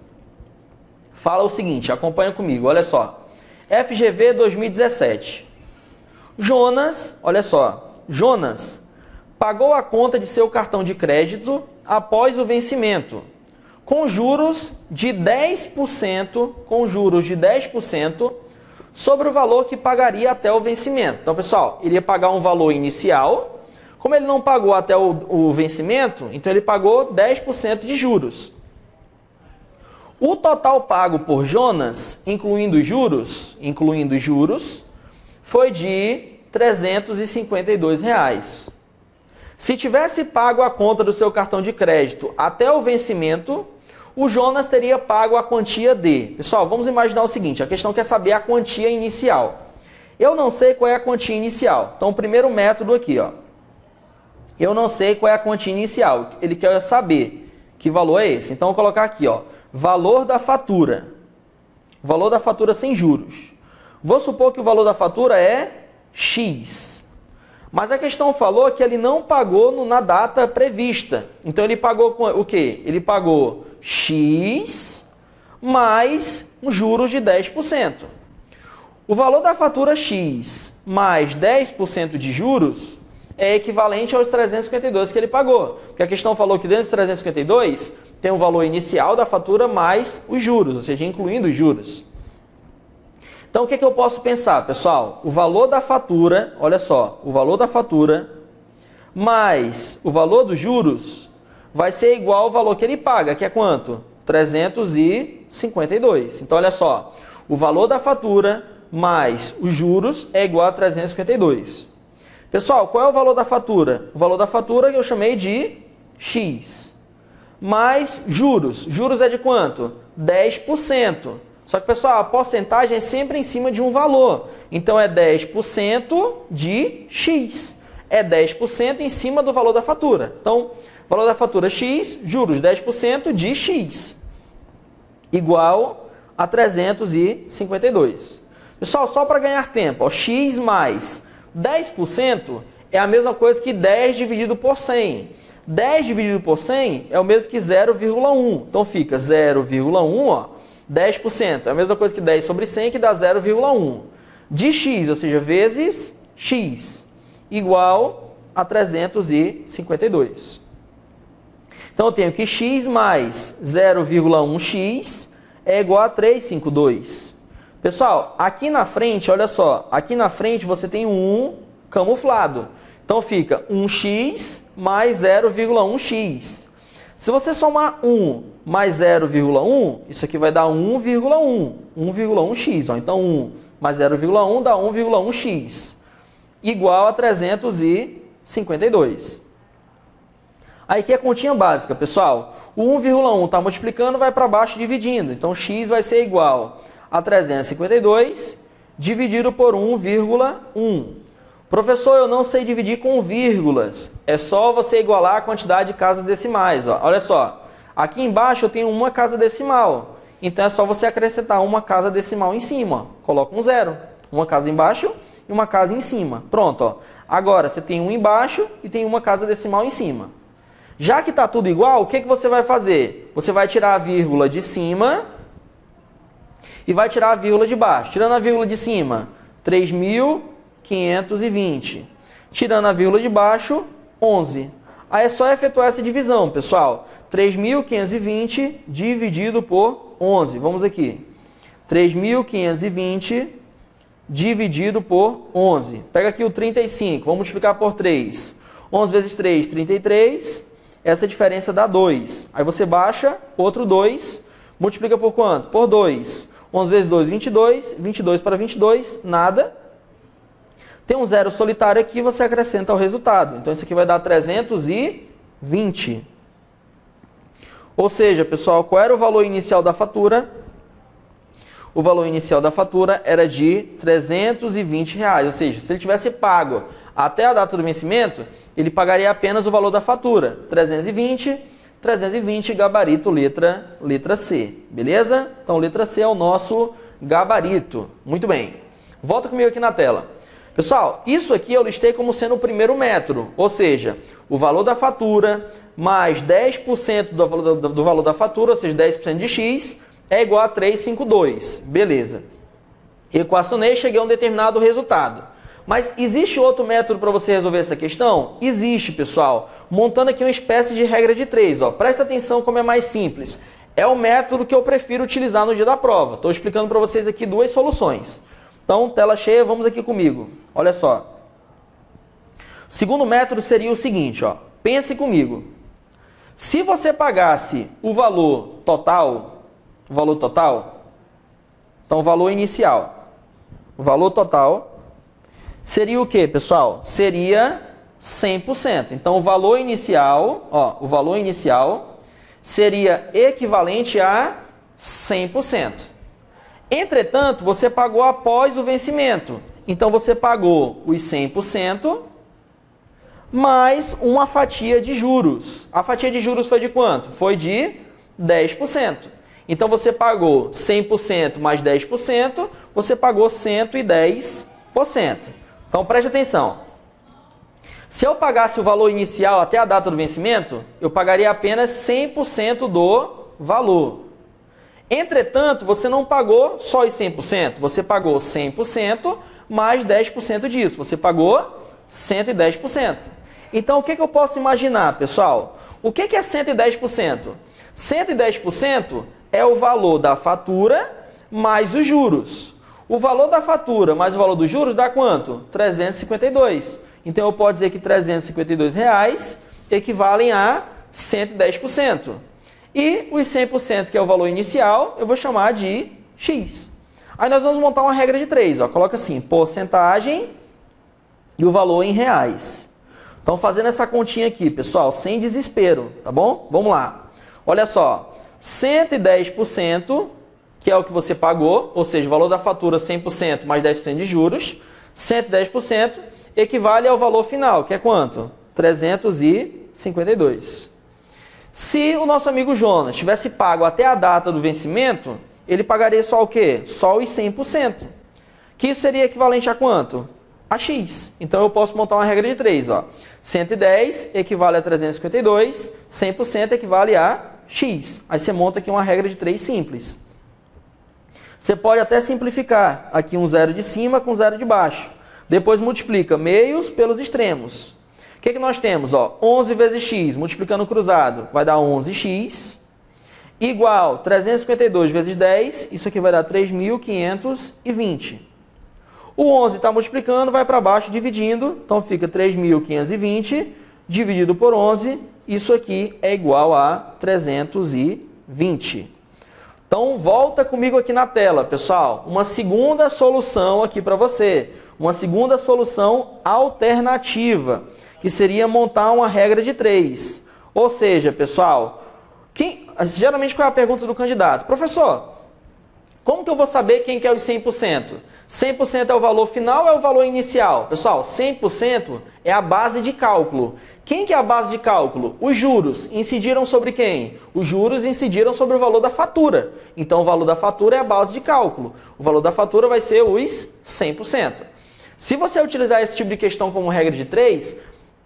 fala o seguinte, acompanha comigo, olha só. FGV 2017. Jonas, olha só, Jonas pagou a conta de seu cartão de crédito após o vencimento, com juros de 10%, sobre o valor que pagaria até o vencimento. Então, pessoal, ele ia pagar um valor inicial. Como ele não pagou até o vencimento, então ele pagou 10% de juros. O total pago por Jonas, incluindo os juros, foi de R$ 352. Se tivesse pago a conta do seu cartão de crédito até o vencimento, o Jonas teria pago a quantia de... Pessoal, vamos imaginar o seguinte, a questão quer saber a quantia inicial. Eu não sei qual é a quantia inicial. Então, o primeiro método aqui, ó. Eu não sei qual é a quantia inicial. Ele quer saber que valor é esse. Então, eu vou colocar aqui, ó, valor da fatura. Valor da fatura sem juros. Vou supor que o valor da fatura é X. Mas a questão falou que ele não pagou na data prevista. Então, ele pagou com o quê? Ele pagou X mais um juros de 10%. O valor da fatura X mais 10% de juros é equivalente aos 352 que ele pagou. Porque a questão falou que dentro dos 352 tem o valor inicial da fatura mais os juros, ou seja, incluindo os juros. Então, o que eu posso pensar, pessoal? O valor da fatura, olha só, o valor da fatura mais o valor dos juros vai ser igual ao valor que ele paga, que é quanto? 352. Então, olha só, o valor da fatura mais os juros é igual a 352. Pessoal, qual é o valor da fatura? O valor da fatura eu chamei de X. Mais juros. Juros é de quanto? 10%. Só que, pessoal, a porcentagem é sempre em cima de um valor. Então, é 10% de X. É 10% em cima do valor da fatura. Então, valor da fatura X, juros 10% de X. Igual a 352. Pessoal, só para ganhar tempo, ó, X mais 10% é a mesma coisa que 10 dividido por 100. 10 dividido por 100 é o mesmo que 0,1. Então fica 0,1, ó, 10%. É a mesma coisa que 10 sobre 100, que dá 0,1. De x, ou seja, vezes x, igual a 352. Então eu tenho que x mais 0,1x é igual a 352. Pessoal, aqui na frente, olha só, aqui na frente você tem um 1 camuflado. Então fica 1x mais 0,1x. Se você somar 1 mais 0,1, isso aqui vai dar 1,1. 1,1x. Ó. Então 1 mais 0,1 dá 1,1x. Igual a 352. Aí aqui é a continha básica, pessoal. O 1,1 está multiplicando, vai para baixo dividindo. Então, x vai ser igual a 352 dividido por 1,1. Professor, eu não sei dividir com vírgulas. É só você igualar a quantidade de casas decimais. Ó. Olha só, aqui embaixo eu tenho uma casa decimal. Então, é só você acrescentar uma casa decimal em cima. Coloca um zero. Uma casa embaixo e uma casa em cima. Pronto. Ó. Agora, você tem um embaixo e tem uma casa decimal em cima. Já que está tudo igual, o que você vai fazer? Você vai tirar a vírgula de cima e vai tirar a vírgula de baixo. Tirando a vírgula de cima, 3.520. Tirando a vírgula de baixo, 11. Aí é só efetuar essa divisão, pessoal. 3.520 dividido por 11. Vamos aqui. 3.520 dividido por 11. Pega aqui o 35, vamos multiplicar por 3. 11 vezes 3, 33. Essa diferença dá 2. Aí você baixa, outro 2, multiplica por quanto? Por 2. 11 vezes 2, 22. 22 para 22, nada. Tem um zero solitário aqui, você acrescenta o resultado. Então, isso aqui vai dar 320. Ou seja, pessoal, qual era o valor inicial da fatura? O valor inicial da fatura era de R$320. Ou seja, se ele tivesse pago até a data do vencimento, ele pagaria apenas o valor da fatura. 320, gabarito letra C. Beleza? Então, letra C é o nosso gabarito. Muito bem. Volta comigo aqui na tela. Pessoal, isso aqui eu listei como sendo o primeiro método. Ou seja, o valor da fatura mais 10% do valor da fatura, ou seja, 10% de x, é igual a 352. Beleza. Equacionei, cheguei a um determinado resultado. Mas existe outro método para você resolver essa questão? Existe, pessoal. Montando aqui uma espécie de regra de 3. Ó. Presta atenção como é mais simples. É o método que eu prefiro utilizar no dia da prova. Estou explicando para vocês aqui duas soluções. Então, tela cheia, vamos aqui comigo. Olha só. O segundo método seria o seguinte. Ó. Pense comigo. Se você pagasse o valor total, então o valor inicial, o valor total seria o que, pessoal? Seria 100%. Então, o valor inicial seria equivalente a 100%. Entretanto, você pagou após o vencimento. Então, você pagou os 100% mais uma fatia de juros. A fatia de juros foi de quanto? Foi de 10%. Então, você pagou 100% mais 10%, você pagou 110%. Então, preste atenção. Se eu pagasse o valor inicial até a data do vencimento, eu pagaria apenas 100% do valor. Entretanto, você não pagou só os 100%, você pagou 100% mais 10% disso. Você pagou 110%. Então, o que eu posso imaginar, pessoal? O que é 110%? 110% é o valor da fatura mais os juros. O valor da fatura mais o valor dos juros dá quanto? 352. Então, eu posso dizer que R$352 equivalem a 110%. E os 100%, que é o valor inicial, eu vou chamar de X. Aí nós vamos montar uma regra de 3. Ó. Coloca assim, porcentagem e o valor em reais. Então, fazendo essa continha aqui, pessoal, sem desespero, tá bom? Vamos lá. Olha só, 110%, que é o que você pagou, ou seja, o valor da fatura 100% mais 10% de juros, 110% equivale ao valor final, que é quanto? 352. Se o nosso amigo Jonas tivesse pago até a data do vencimento, ele pagaria só o quê? Só os 100%. Que isso seria equivalente a quanto? A X. Então, eu posso montar uma regra de 3. Ó. 110 equivale a 352, 100% equivale a X. Aí você monta aqui uma regra de 3 simples. Você pode até simplificar aqui um zero de cima com zero de baixo. Depois multiplica meios pelos extremos. O que nós temos? Ó, 11 vezes x, multiplicando cruzado, vai dar 11x, igual 352 vezes 10, isso aqui vai dar 3.520. O 11 está multiplicando, vai para baixo dividindo, então fica 3.520 dividido por 11, isso aqui é igual a 320. Então, volta comigo aqui na tela, pessoal. Uma segunda solução aqui para você. Uma segunda solução alternativa, que seria montar uma regra de 3. Ou seja, pessoal, geralmente qual é a pergunta do candidato? Professor, como que eu vou saber quem que é os 100%? 100% é o valor final ou é o valor inicial? Pessoal, 100% é a base de cálculo. Quem que é a base de cálculo? Os juros incidiram sobre quem? Os juros incidiram sobre o valor da fatura. Então, o valor da fatura é a base de cálculo. O valor da fatura vai ser os 100%. Se você utilizar esse tipo de questão como regra de 3,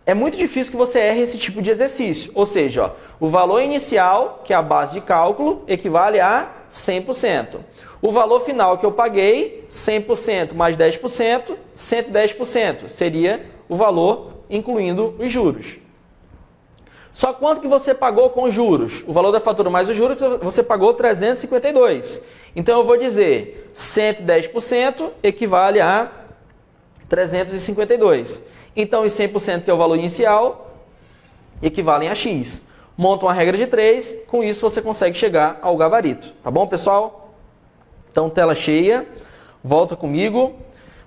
é muito difícil que você erre esse tipo de exercício. Ou seja, ó, o valor inicial, que é a base de cálculo, equivale a 100%. O valor final que eu paguei, 100% mais 10%, 110%. Seria o valor incluindo os juros. Só quanto que você pagou com os juros? O valor da fatura mais os juros, você pagou 352. Então eu vou dizer 110% equivale a 352. Então os 100% que é o valor inicial equivalem a X. Monta uma regra de 3, com isso você consegue chegar ao gabarito. Tá bom, pessoal? Então tela cheia, volta comigo.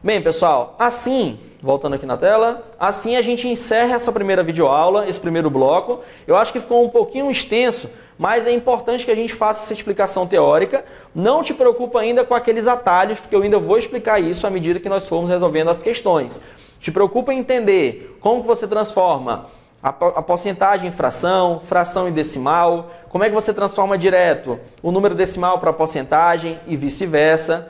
Bem, pessoal, assim, voltando aqui na tela, assim a gente encerra essa primeira videoaula, esse primeiro bloco. Eu acho que ficou um pouquinho extenso, mas é importante que a gente faça essa explicação teórica. Não te preocupa ainda com aqueles atalhos, porque eu ainda vou explicar isso à medida que nós formos resolvendo as questões. Te preocupa em entender como que você transforma a porcentagem em fração, fração em decimal, como é que você transforma direto o número decimal para a porcentagem e vice-versa.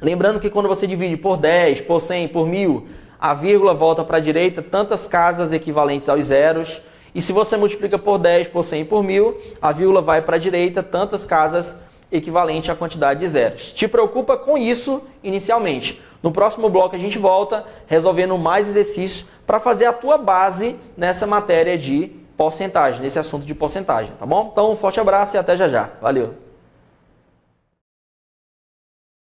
Lembrando que quando você divide por 10, por 100, por 1000, a vírgula volta para a direita, tantas casas equivalentes aos zeros. E se você multiplica por 10, por 100 e por 1000, a vírgula vai para a direita, tantas casas equivalente à quantidade de zeros. Te preocupa com isso inicialmente. No próximo bloco a gente volta resolvendo mais exercícios para fazer a tua base nessa matéria de porcentagem, nesse assunto de porcentagem, tá bom? Então um forte abraço e até já já. Valeu!